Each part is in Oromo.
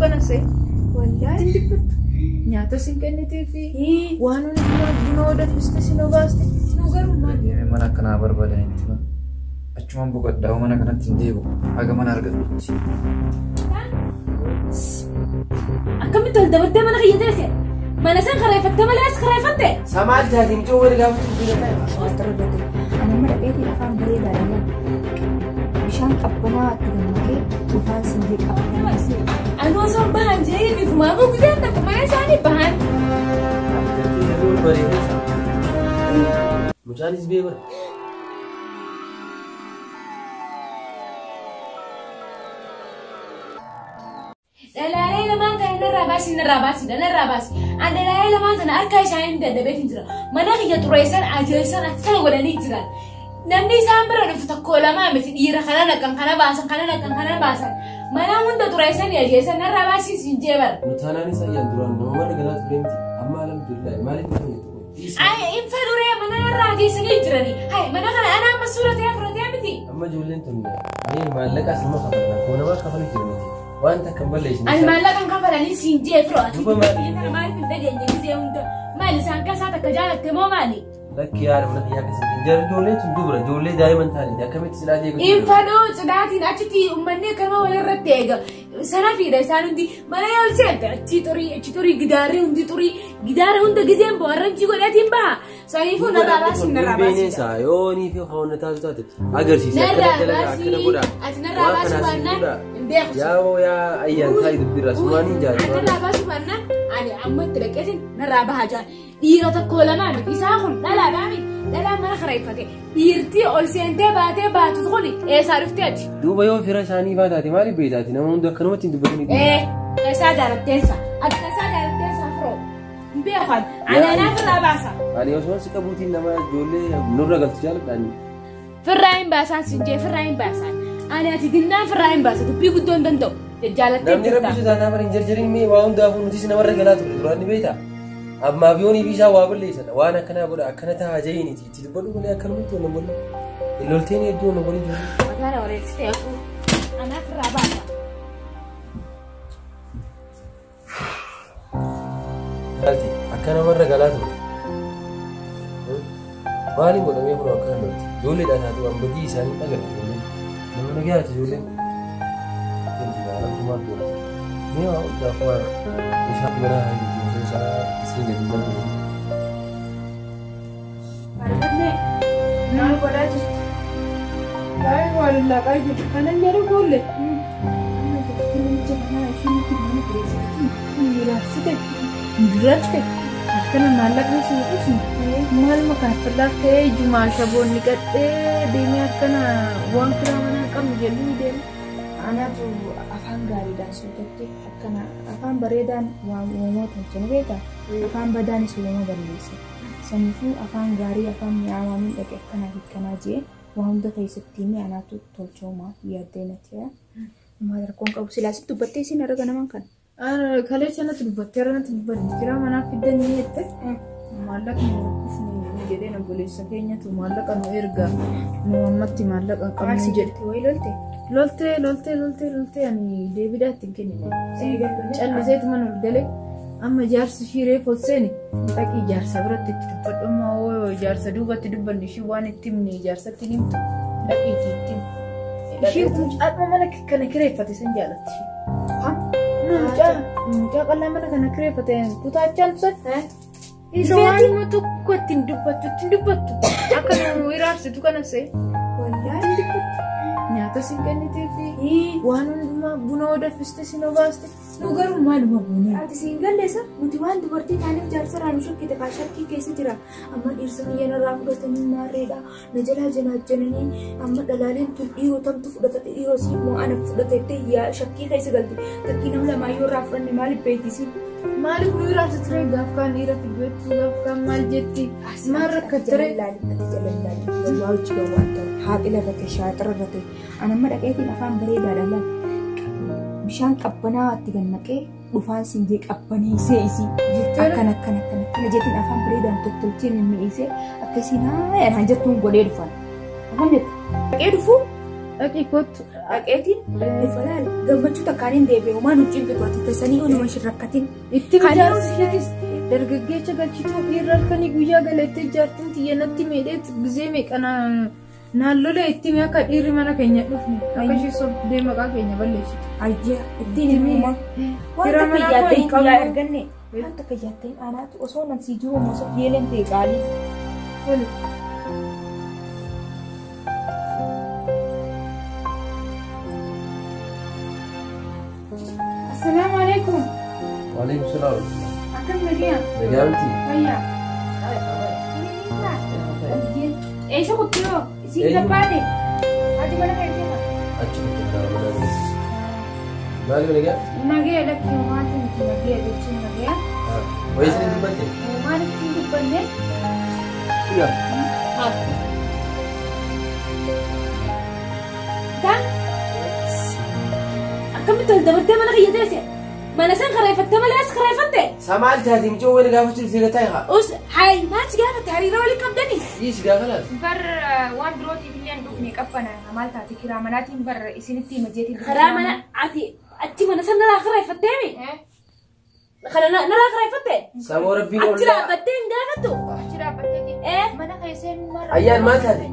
kana se. Wallahi. Tindippat. Nyaata sin kennitee fi waan hundumaa buna odeeffiste sin obaaste. Nu garuu maal? Mana kanaa barbaadanitti achumaan boqoddaa mana kanatti hin deebi'u. Haga mana argatutti. Akkamitti ol dabartee mana kiyya ta'e? Mana san kareeffattee malee as kareeffatte? Samaal jaatiin ijoo wal gaafachuu biyya ta'e. Asirra dhote. Ani amma dhaqeetiin afaan bareedaadha. Bishaan qabbanaa itti gammadee dhufaan sinjee qabbanaa. Anoo san bahan jee bifumaa fi guddaa takka mana isaanii bahan. Mucaanis beekudha. Dalaalee lamaan kan narraa baasi. Dalaalee lamaan kana harka isaanii dadhabee jira. Mana kiyya xureessan ajeessan akkana godhanii jiran. Namni isaan bira dhufu tokko lamaa miti dhiira kana naqan kana baasan. Mana hunda xureessan ajeessan narraa baasii siin jeebar. Mutaanaanis ayyaan duraan nama warra galaa tureemti. Amma alhamdulillah maaliif dhufanii? Infa duree mana narraa geessanii jiranii. Mana kana anaa amma suuratee fudhatee miti. Amma ijoolleen tun maallaqaas nama kafalan koo namaa kafaluu jiranii. Wanta kan balleessin. Ani maallaqan kafalanii siin jeefroo ati. Maaliif hin dhageenye gisee hunda maali isaan kasaa takka jaalatte moo maali? Lakki yaada mana kiyyaa keessatti jara ijoollee tun dubara ijoollee daa'iman taanidha akkamitti silaa jeequ. Infadoo cidhaatiin achitti uummanni akkama walirratti eega. Sana fiida isaan hundi mana ol seente achi xurii gidaarri hundi xurii gidaara hunda giseen bohaarranchi godhatiin baha. Saniifuu narraa baasiin. Bineensa yoonii fi hoonna taatu taate agarsiisa. Ati narraa baasii baannaan hin beeku. Yaa ayyaan taa'ee dubbirra sumaanii jaallatu. Narraa baasii baannaan ani amma itti dhaqeetiin narraa bahaa jaan. Dhiira tokko lamaa miti isaan kun dhalaadhaa miti. Dhalaan mana kareeffate dhiirtii ol seentee baatee baatu kun eessaa dhuftee ati? Duuba yoo fira isaanii baataate maaliif beektaati? Nama hundi akkanumatti hin dubbatanii. Keessaa jaalatteessa. Ati keessaa jaalatteessa firoo. Hin beekan. Anaanaa firraa baasa. Ani osoo si qabuutiin nama ijoollee nurra galtu jaaladhaani. Firraa hin baasaan sinjee firraa hin baasaan. Ani ati ginnaan firraa hin baasa dubbii guddoo hin danda'u. Jaalattee namni rabbisu taanaa bara hin jarjarin mee waa hundaafuu nuti namarra galaa ture duraan ni beektaa? Amma biyyoonni biisaa waa balleessadha waan akkanaa godha akkana taa'aa jahiniiti itti dubbadhu malee akkanumatti waan namoonni lolteen hedduu namoonni jiru. Mataana wareessitee afur anaaf irraa baasa. Galti akka namarra galaa ture. Maaliin godhamee kun akkana lolti ijoolleedhaan haa ta'u ambaddii isaanii agarra nama nagayaati ijoolleen. Mee waa hundaaf waa meeshaa manaa haa Sehingga juga Maal godhaa jirti? Baay'ee waliin jirti. Kanan jedhu boolle. Duratte akkana maallaqni sun ibsu maal makaan fallaaf ta'ee jumaa shaboonni qadhee deemee akkana waan kiraa manaa qabnu jedhuu deema. Anaatu afaan gaariidhaan socho'atte akkana afaan bareedaan waan uumamoota hojjan beekaa afaan badaanis uumama balleessa. Saniifuu afaan gaarii afaan mi'aawaa miidhage akkanaa jee waa hunda keessatti himee anaatu tolchoomaa yaaddee natti jira. Maal rakkoon qabu silaasitti dubbattee isin arga naman kan. Kaleessa natti dubbattee irra natti dubbatte jira manaaf fiddanii jette maallaqni nuuf jedhee obboleessa keenyatu maallaqa nu erga nu ammatti maallaqa qabnu jedhe. Loltee ani deebiidhaatti hin kennine. Calliseetuma nu galee amma jaarsi shiree folseeni dhaqii jaarsa biratti itti dubbadhu amma jaarsa duubatti dubbanni ishii waan itti himne jaarsatti himtu dhaqii itti himtu. Ishii mucaa mana kana kireeffate san jaalatti ishii. Mucaa qal'aa mana kana kireeffate kutaachaan tusan. Isa waan immoo tokko ittiin dubbattu akka nu iraarsitu kana see. Nyaata sin kennitee fi waan hundumaa buna odeeffiste sin obaaste nu garuu maaluma buunee. Ati siin galleessa nuti waan dubartii taaniif jaarsarraa nu shokkite kaa shakkii keessa jira. Amma dhiirsa biyya narraa fudhatanii naarreedha. Na jalaa janaajjananii amma dhalaaleen tun dhiiroo tamtu fudhatate dhiiroo si immoo ana fudhatettee yaa shakkii keessa galte. Takkii nama lamaayyoo irraa fudhanne maaliif beekisi? Maaliif nu iraarsa ture gaaf kaan dhiira fidbeettu gaaf kaan maal jetti? Maal rakkattare? Ati jalallaan waa hojii gawwaata. Haaqila irratti shaaxira irratti anamma dhaqeetiin afaan bareedaadhaan laata. Bishaan qabbanaa itti gannaqee dhufaan sinjee qabbaneessee isii akkana jettiin afaan bareedaan tottolchee mimmi'eessee akkasiin haa jettuun godhee dhufan. Afaan jettu dhaqee dhufuu dhaqii kottu dhaqeetiin nifalaal gammachuu takkaaniin deebi'e uumaan huccin bitu ati tasanii onuma shirrakkatiin. Itti mijaarsiis dargaggeecha galchituu dhiirra halkanii guyyaa galeettee jaartiin xiyyanatti miidheet gizee meeqana naannolee itti akka dhiirri mana keenya dhufne akka ishee sobdee maqaa keenya balleessitu. Ayyaa ittiin himuma. Wanta kiyyaatteen yaa erganne wanta kiyyaatteen anaatu osoo nan sii jiru moosa yeeleen ta'e qaalii. Assalamu alaikum. Waalaikum salaam. Akkam nagaa? Nagaa miti. Fayyaa. Eessa kuttoo? Isin gabbaate? Ati mana keenya? Achi kutti mana maali nagaa? Nagaa lakkee maati miti nagaa jechuun nagaa. Wayii isin dubbatte? Maal ittiin dubbanne? Yaa. Dan akkamitti ol dabartee mana kiyya teesse? Mana san kareeffatte malee as kareeffatte? Samaal taati michoo wayii gaafachuu dhufee gataa haa. Us hayi maal si gaafate hariiroo waliin qabdani? Ii si gaafa laata? Bar waan birootiif illee hin dhufne qabbana maal taate kiraa manaatiin bar isinitti himajeetiin. Karaa mana ati achi mana san naraa kareeffatteemi? Kana naraa kareeffatte? Saboo rabbiin achi dhaabbattee hin gaafattu? Achi dhaabbattee mana keesseen marra. Ayyaan maal taate?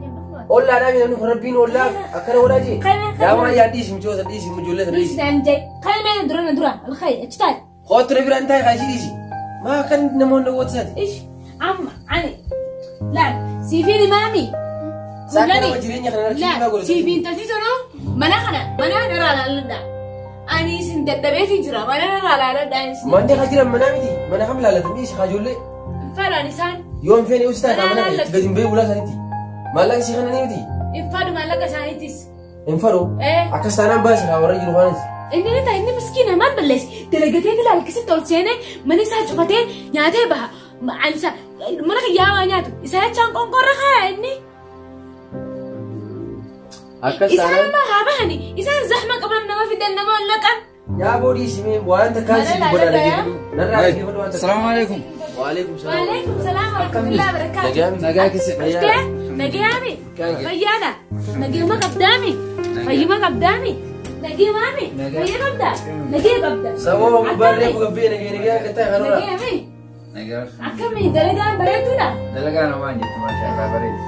Ollaadhaa fi namni rabbiin ollaa akkana godhaa jee. Gaafa ayyaan dhiisi michoo san dhiisi ijoollee san dhiisi. Dhiisi jee. Kan mee na dura alkhayi achi taate. Kootu na biraan taa'e kaasii dhiisi. Maa kan namoonni dhawwatu isaati. Ish amma ani laal siifiin imaami. Saakka nama jireenya kana narratti himaa godhatu. Siifiin taasisanoo mana kana mana irraa laaladha. Ani isin dadhabeetii jira mana irraa laaladha. Manni haa jiran manaa miti mana kam laalatan dhiisi haa ijoollee. Fadhaan isaan. Yoon feene usitaa kaa mana itti gadi hin beeku bulaa sanitti. Maallaqa si kana ni miti. Infadu maallaqa isaaniitis. Infadu. Akkas taanaan baasi haa warra jiru waanis. Inni ta'a inni miskiina maal balleessi dalagatee ilaalkisitti ol seenee mana isaa cufatee nyaatee baha mana kiyyaa waa nyaatu isa jechaan qonqorra haa inni. Akkas taanaan. Isaan amma haa bahani isaan zahma qaban nama fidan nama ol naqan. Yaa boodii simee waanta kaasii godha dhageeffatu. Narraa dhageeffatu waanta. Assalamu alaikum. Waalaikum salaam. Waalaikum salaam wa rahmatullahi wa barakatuh. Nagaa kisi. Nagaami. Fayyaadha. Naguma qabdaami. Fayyuma qabdaami. Nagumami. Fayya qabda. Nagee qabda. Saboo barree bugabbee nagaa akka ta'e kanuma. Nagaami. Nagaa. Akkami dalagaan bareeduudha. Dalagaan waan jettu maashaallah bareedu.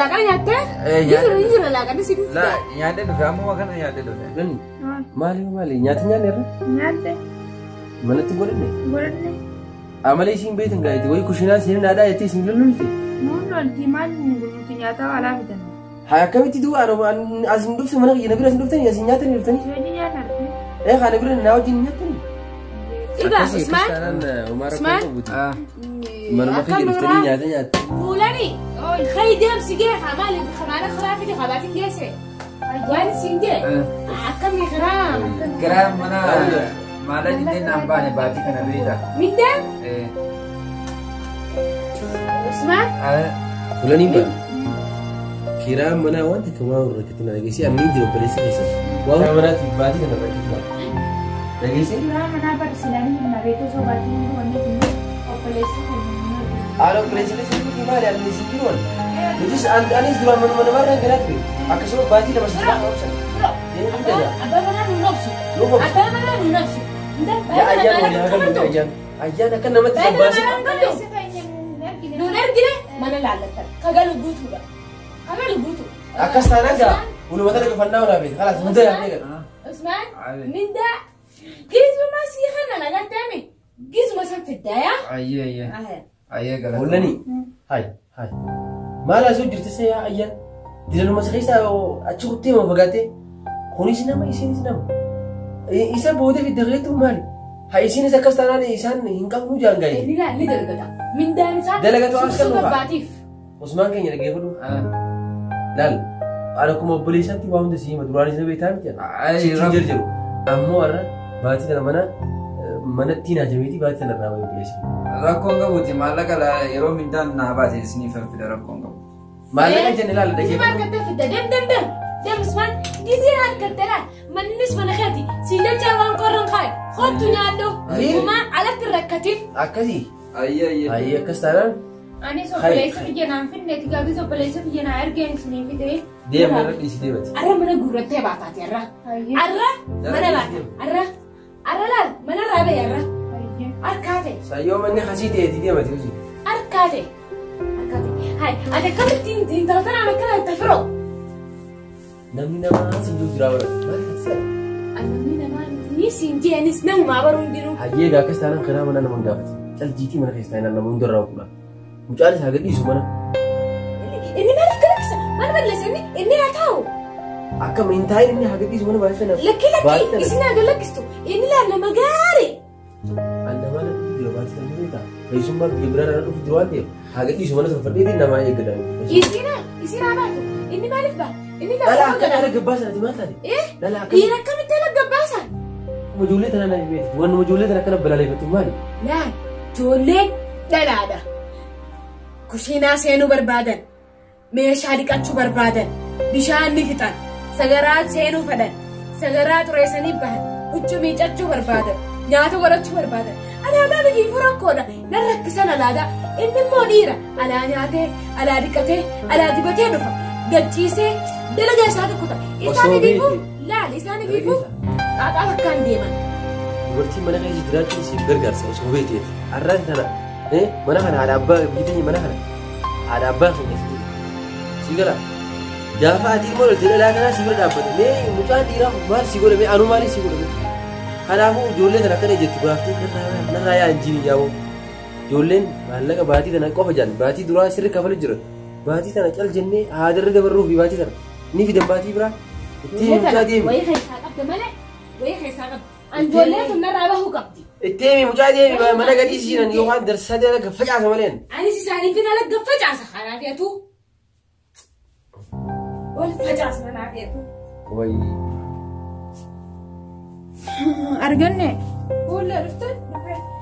Laaqana nyaattee? Jira laaqana si dhufte. La nyaatee dhufe amma kana nyaatee dhufe. Nani maali nyaata nyaanne irra? Nyaatte. Manatti godhanne? Godhanne. Amalee isiin beektan gaa'eeti wayii kushinaa seenaa aadaa jettee isiin lollolte. Nuti maal nuti nyaata alaa fidan. Haa akkamitti du'a asin dhufte mana kiyya na bira asin dhuftanii asin nyaatanii dhuftanii? Isheen nyaatan. Kana bira na wajjin nyaatanii? Egaa Usmaan. Manuma kiyya dhuftanii nyaata nyaatte. Fuulani. Khayyi deemsi gee maali kanaana karaa fide qabaatiin geesse. Waan siin gee. Akkamii karaa. Karaa mana maala jiddeen naan baane baatii kana beektaa. Middaan. Usmaan. Fulanii baane. Kiraan manaa wanta kamaa warra katina dhageessee amma jira obboleessa keessatti. Waan manaatiif baatii kana baay'ee dhageessee. Kiraan manaa barsiisanii hin beektu osoo baatii hin wanni obboleessa keenya. Haala obboleessa keessatti maali ani isin jiruun. Nutis anis duraan manuma namarraa galaa ture. Akkasuma baatii lama sibiilaa qabsan. Abbaa manaa nu nobsu. Abbaa manaa nu nobsu. Ayyaan akka namatti babbaase. Nuun ergine mana laallatan. Kagalu guutuudha. Kagalu guutu. Akkas taanaan gaa ulumata dhaga fannaa olaa beekta. Kalaas hunda yaafnee gala. Usmaan mindaa gizuma sii kana lagattame gizuma san fiddaa. Ayyee galata. Ollanii. Hai. Maal asii hojjirtise yaa ayyaan. Dilanuma keessaa achi kuttee ma fagaattee. Kunis nama isinis nama. Isa booda fiddageetu maali? Haa isinis akkas taanaan isaan hin qabnu jaangaye. Ni dalagata. Mindaan isaa dalagatu as kan dhufa. baatiif. Usmaan keenya dhageeffadhu. Laal. Ana kuma obboleessaatti waa hunda siima duraanis na beektaa miti. Sitti jarjaru. Ammoo warra baatii tana manatti naa jabeetii baatii tana irraa wayii obboleessa. Rakkoon qabuuti maallaqa yeroo mindaan naa baate isiniif fida rakkoon qabu. Maallaqa jenne laala dhageeffadhu. Usmaan kattee fidda dem. Usmaan gizee harkattee laal mannis mana keeti si jechaa waan qorran kaaye kottu nyaaddo. Uumaa alatti rakkatiin. Akkasii. Ayyee. Akkas taanaan Ani sobboleessa biyyanaan finne tigaagii sobboleessa biyyanaa ergeen isinii fidee. Deema irra dhiisi deemati. Arra mana gurrattee baataati arra. Arra mana baata. Arra laal mana raabee arra. Arkaate. Sayyoo manni hasii ta'eeti deemati hoji. Arkaate. Hai, ada kamittiin intala tanaan akkana itti firoo. Namni namaa sinjuu jiraa bara. Maali taasisaa? Namni namaa ni sinjeenis namumaa baruun jiru. Hayyee gaa akkas taanaan kanaa mana nama hin gaafate. Caljiitii mana keessa taa'inaan nama hundarraa ooludha. Mucaan isaa gadhiisu mana. Inni maaliif galakkisa? Maal balleessa inni haa taa'u? Akkam hin taa'in inni haa gadhiisu mana baay'ee fedha. Lakki isin haa galakkistu. Inni laal nama gaarii. Annama na jira baay'ee fedha beekaa. Keessummaa biyya biraadhaan dhufu jiru waan ta'eef haa gadhiisu mana sana fadheetiin namaa eeggadaan. Isin haa baatu. Inni maaliif ba'a? Inni dhala akka dhala gabbaasan maal taate? Dhala akka dhiira akkamitti dhala gabbaasan? Ijoollee tana na beekti. Wanni ijoollee tana akkana balaleeffatu maali? Laal ijoolleen dhalaadha. Kushiinaa seenuu barbaadan, meeshaa dhiqachuu barbaadan, bishaan ni fixan, sagaraa seenuu fedhan, sagaraa xureessanii bahan, huccuu miiccachuu barbaadan, nyaata godhachuu barbaadan. Alaadaa biqiiltuu rakkoodha. Nan rakkisan alaadaa. Inni immoo dhiira. Alaa nyaatee, alaa dhiqatee, alaa dibatee dhufa. Gachiisee dalagaa isaa tokko ta'a. Isaan ifiifuu laal isaan ifiifuu xaaxaa akkaan deeman. Dubartiin mana keessa jiraachuun isiif gargaarsa osoo beekteeti. Har'aan tana mana kana haadha abbaa biitanii mana kana haadha abbaa kan keessatti si gala. Gaafa ati immoo loltee dhalaa kanaa si bira dhaabbate mee mucaan dhiiraa maal si godhame anuu maaliif si godhame? Kanaafuu ijoollee tana akkana jettu baaftee narraa yaa injiin yaa'u. Ijoolleen maallaqa baatii tana qofa jaan baatii duraa sirri kafalu jira. Baatii tana cal jennee haadarra dabarruu fi baatii tana ni fidan baatii biraa. Ittiin mucaa deemi. Wayii keessaa qabda malee wayii keessaa qabda. Ijoolleen tun narraa bahuu qabdi. Ittiin mucaa deemi mana gadii siinan yookaan darsadee ala gaffacaasa maleen. Anis isaaniifin ala gaffacaasa kanaa feetu. Wal facaasa kanaa feetu. Wayii. Arganne. Fuula dhuftan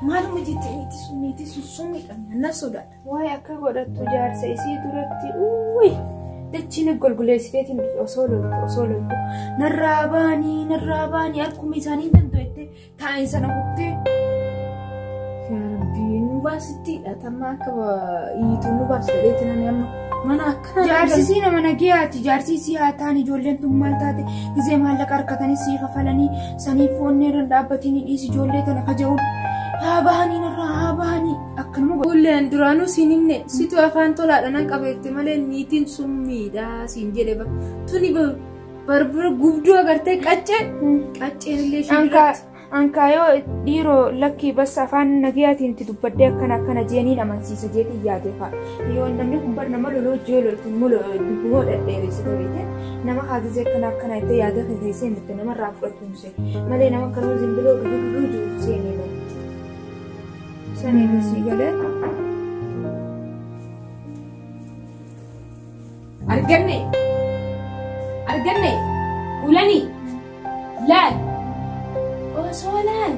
Maaluma jettee niitii sun summidha. Nan sodaadha. waa'ee akka godhattu jaarsa isii duratti dachiin golgoleessiteetiin osoo loltu narraa baanii akkuma isaanii danda'ette taa'in sana kuttee. Yaa Rabbii nu baasittiidha. Tamma akka iyyituun nu baasitteetti nani amma mana akkana. Jaarsisii nama nagayaati. Jaarsisii haa ta'an ijoolleen tun maal taate gizee maallaqa harkatanii sii kafalanii sanii foonnee irra dhaabbatanii dhiisi ijoollee tana kaja'uun. Haa bahanii narraa haa bahanii akkanuma Kulleen duraanuu siin himne situ afaan tolaadha nan qabeette malee niitiin summiidha siin jedhe tuni barbara gubduu agartee qacceen illee shiirratti. Ankaayoo dhiiroo lakkii bas afaan nagayaatiin itti dubbadde akkana jeeniin amansiisa jeetiin yaadee fa'a. Yoo namni kun bar nama loloo jee loltiin dubboo dhedheeressite beekte nama haasisee akkana itti yaada keessee murte namarraa fudhatuunse malee nama akkanuma zimbiloo duduu jiru seenee bahu. Sanii basii galee. Arganne ulanii laal. Osoo laal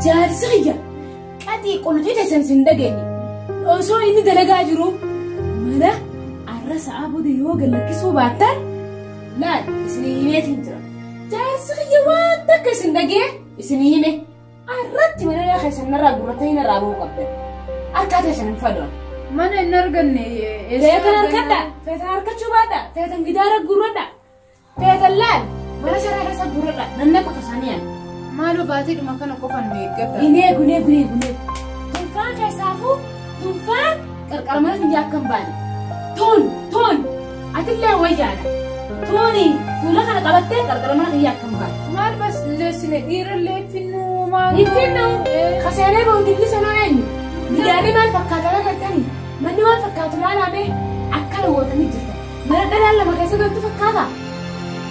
jaarsayya qaxii qulxii teessan sin dhageenye osoo inni dalagaa jiru mana arra sa'aa booda yoo gallakkisuu baattan laal isinii himeetiin jira. Jaarsayya waan takka isin dhagee isinii hime arratti mana keessan narraa gurratanii narraa bahuu qabdan. Harkaa teessan hin fadoon. Mana hin arganne. Feetan harkadha. Feetan harkachuu baadha. Feetan gidaara gurradha. Feetan laal mana sharaa keessa gurradha. Namni akka tasaanii yaala. Maaloo baatiidhuma kana qofan nu eeggata. Guneegune. Tunfaan keessaafuu tunfaan qarqara mana finjaa akka hin baane. Toon atillee wayyaadha. Tooni fuula kana qabattee qarqara mana finjaa akka hin baane. Maal bas leessine dhiirallee finnuu maal. Hinfinnu kaseenee boodilli sanoo eenyu. Gidaarri maal fakkaatan agartanii manni maal fakkaatu laalame akkana gootanii jirta. Mana dhalaan lama keessa galtu fakkaata.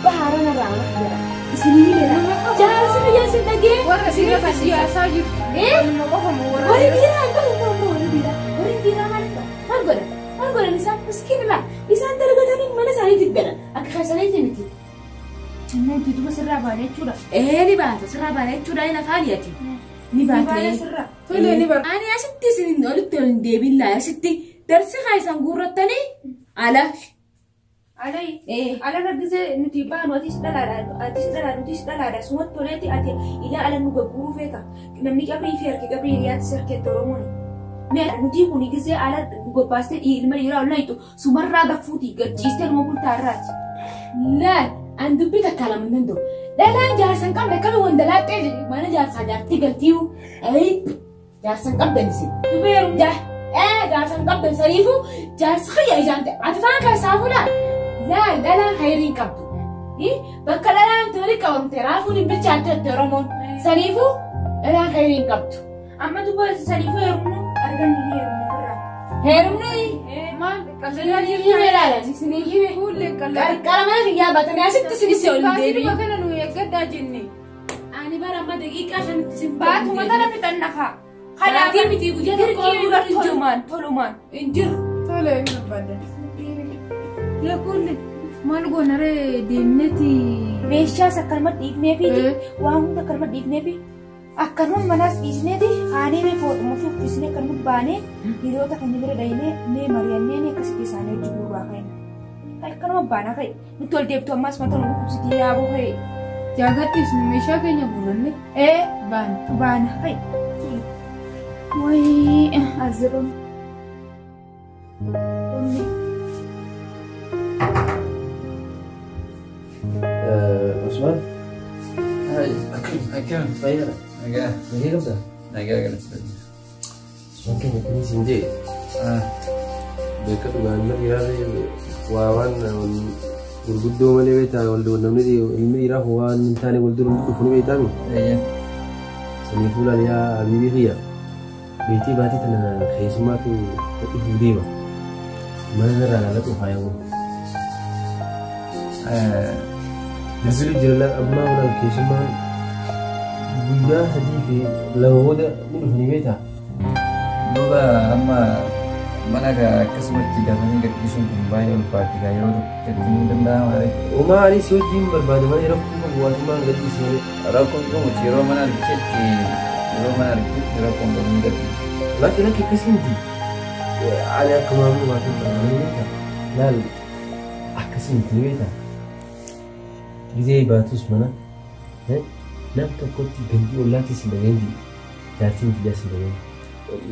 Bahaara narraa mana jira. Isinii himedha. Jaarsi biyya isin dhagee. Warra sirriifa siyaasaa jirtu. Warri biiraa maalidha? Maal godhan isaan miskiinidha. Isaan dalagatanii mana isaaniitiif galan akka keessaniiti miti. Jannaan duuba sirraa baana jechuudha. Ni baata sirraa baana jechuudha inni afaaniyaati. Ni baatee. Tole ni baata. Ani asitti isin olitti ol hin deebiin laa asitti darsi haa isaan guurrattanii ala. Ala raggise nuti baanu atis dhalaadha sumatti toleeti ati ilaa ala nu gagguuruu feeta namni qabrii fi harki qabrii hiriyaatti sarkeetti Oromooni Mera nuti kuni gisee ala gobbaastee ilma dhiiraa ol naayitu sumarraa gaffuuti gachiistee ilmoo bultaarraati. Laal an dubbii takka lama danda'u. Dhalaan jaarsan qabne akkami wanda laaxxee mana jaarsaa jaartii galtiiwu. Jaarsan qabdanis. Dubeeru jaarsan qabdan sariifu jaarsa khayya ijaante ati faan keessaa fuudhaa. Laal dhalaan hayriin qabdu. Bakka dhalaan toli qabamte raafuun hin bilchaatte Oromoon. Sariifu dhalaan hayriin qabdu. amma duba sariifu heerumnu argannu ni heerumnu irraa. Heerumni Maal hime laalan isinii hime. Qarqaramaa kiyyaa baatanii asitti sinis ol deebiin. Baatuma kana nu eeggaddaa jenne. Ani bara amma daqiiqaa shanitti sin Baatuma tana fixan nakaa. Kanaatii miti guyyaa tokko Dirqii tolumaan. Injiru. Tole hin barbaadde. Yakulle maal goonaree deemneeti. Meeshaas akkanuma dhiifneefi waan hunda akkanuma dhiifneefi akkanuma manas dhiisneeti haanee mee fooxuma fi uffisnee akkanuma baanee hiriyoota kan bira dhahinee mee mari'annee akkasitti isaanii hojii guuraa ka'ina. Akkanuma baanaa ka'e nuti ol deebtu ammas mata nu kubsitii yaabuu ka'e. Jaagattis meeshaa keenya guuranne. Baana ka'e. Wayii azirroon. Osman, Akkam. fayyaadha. Nagaa. Nagee qabda? Nagaa galatti. Osman keenya kunis hin jee. Beeka dhugaan ilma dhiiraa waa waan gurguddoo malee beektaa namni ilmi dhiiraa waan hin taane wal dura dhufu ni beektaami. Sanii fuulaan yaa habiibii fiyya. Beetii baatii tana keessummaatu dhufu deema. Mana irraa laalatu faayamu. Nasiri jiralaan ammaa waan keessummaa guyyaa sadii fi lama booda ni dhufu ni beektaa. Duuba amma mana akkasumatti dafanii gadhiisuun kun baay'ee ulfaatti yeroo tokkotti hin danda'amu. Uumaa anis wajjin barbaade mana rakkoo bu'aatumaan gadhiisee Rakkoon kun yeroo mana argitetti rakkoon kun ni gadhiisu. lakki akkasii miti. Ani akkuma ammoo maatiin barbaadanii beektaa. Laal akkasii miti ni beektaa. Gizee baatus mana nam tokkotti gandii ollaattis hin dhageenyi. Jaartiin biyyaas hin dhageenyi.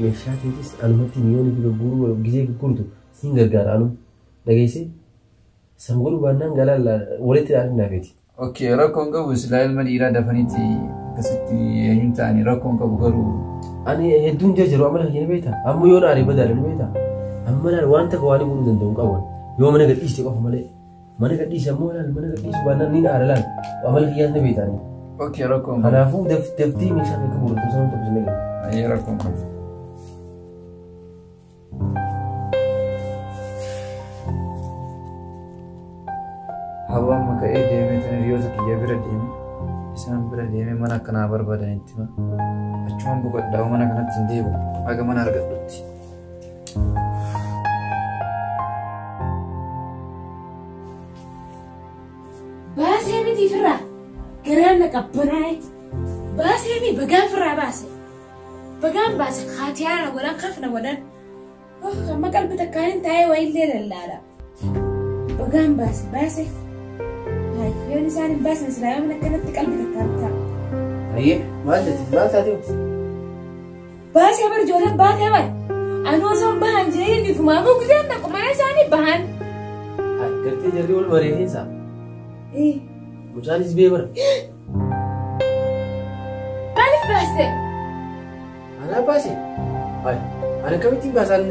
Meeshaa keetis anumatti miyoonni fi gurguruu gizee gurgurtu siin gargaara anum dhageessee san godhu baannaan galaan walitti dhaanin naafeeti. Okay, rakkoon qabu silaa ilma dhiiraa dafanitti akkasitti eenyuun ta'anii rakkoon qabu garuu. Ani hedduun jiru amala hin beektaa. Amma yoo naani badaa hin beektaa. Amma naan waan takka waan godhuu danda'u qaban yoo mana gadhiiste qofa malee mana gadhiise ammoo laal mana gadhiisu baannaan ni dhaara laal amala kiyyaas ni beektaani. Okay, rakkoon qabu. Kanaafuu daftii meeshaa akka gurgurtu sana tokko sin dhageenye. Ayyee rakkoon qabu. Hawaan maka'ee deemee tan hiriyoota kiyya bira deeme isaan bira deemee mana akkanaa barbaadanitti achumaan boqodhaa mana kanatti hin deebi'u haga mana argadhutti. Baasee miti firraa garaan na qabbanaa'e. Baasee mi bagaan firraa baase. Bagaan baase haatiyaana godhan kafna godhan. Amma qalbi takkaan taa'ee wayillee lallaala. Bagaan baase. Yoon isaan hin baasan silaa yoomina akkanatti qalbi takkaan ta'a. Ayyee maal taatee? Baasee bar ijoolleen baatee bar. Anoo isaan bahan jireenyi bifumaafuu giseen dhaqu mana isaanii bahan. Gartee jarri wal bareedinsa. Mucaanis bee bara. Maaliif baaste? Anaa baase. Ani akkamittiin baasaan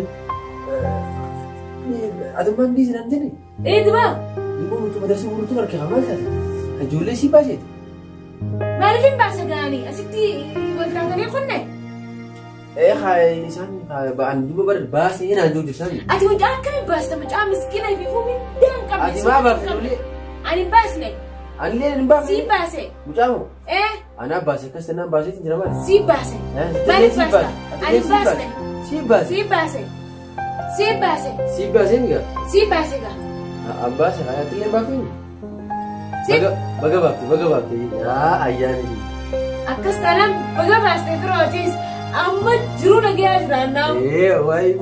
adummaan dhiisinan jedhe. Dubaa. Dhiboo nuti madarsa guutuun harkaa maal taate? Ijoollee sii baaseeti. Maaliif hin baasa gaanii asitti wal taatanii kunne? Isaan ba'an duba bara baasee naan jiru jirtaani. Ati mucaa akkamiin baasta mucaa miskiina bifuu miidhaan qabdi. Ati maa baafte ijoollee? Ani hin baasne. Ani illee hin baafne. Sii baase. Mucaa moo? Anaa baase akkas tanaan baaseetiin jira maali? Sii baase. Maaliif baasta? Ani hin baasne. Sii baase. Sii baase. Sii baase. Sii baasee miga? Sii baase gaa. Abbaase ati illee baafte? Baga baafte. Ayyaani. Akkas taanaan baga baaste firootis amma jiruu nagaa jiraannaa. Waayee.